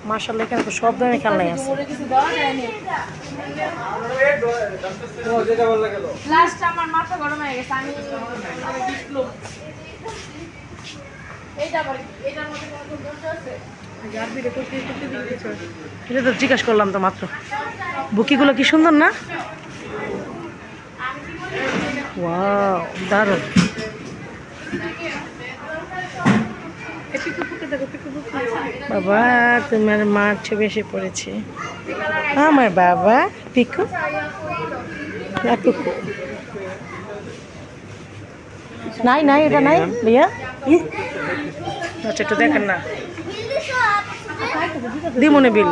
মাশাআল্লাহ এখানে তো সব ধরনের খেলনাই আছে। লাস্ট আমার মাথা গরম হয়ে গেছে আমি এইটার মধ্যে কোনো দোষ আছে? এটা তো জিজ্ঞাসা করলাম তো মাত্র। বুকিগুলো কি সুন্দর না? ওয়াও দারুণ। বাবা তুমি আর মার ছবি এসে পড়েছে। আমার বাবা পিকু পিকু নাই নাই এটা নাই ভাইয়া। আচ্ছা একটু দেখেন না দিমনে বিল।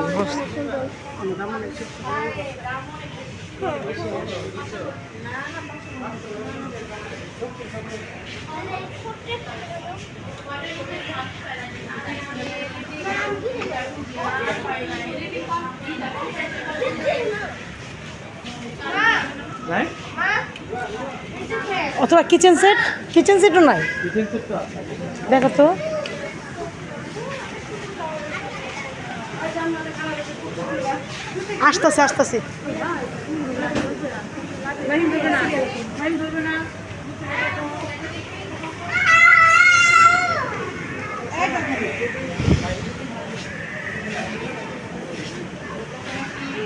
অথবা কিচেন সেটও নাই দেখো তো। আসতেছে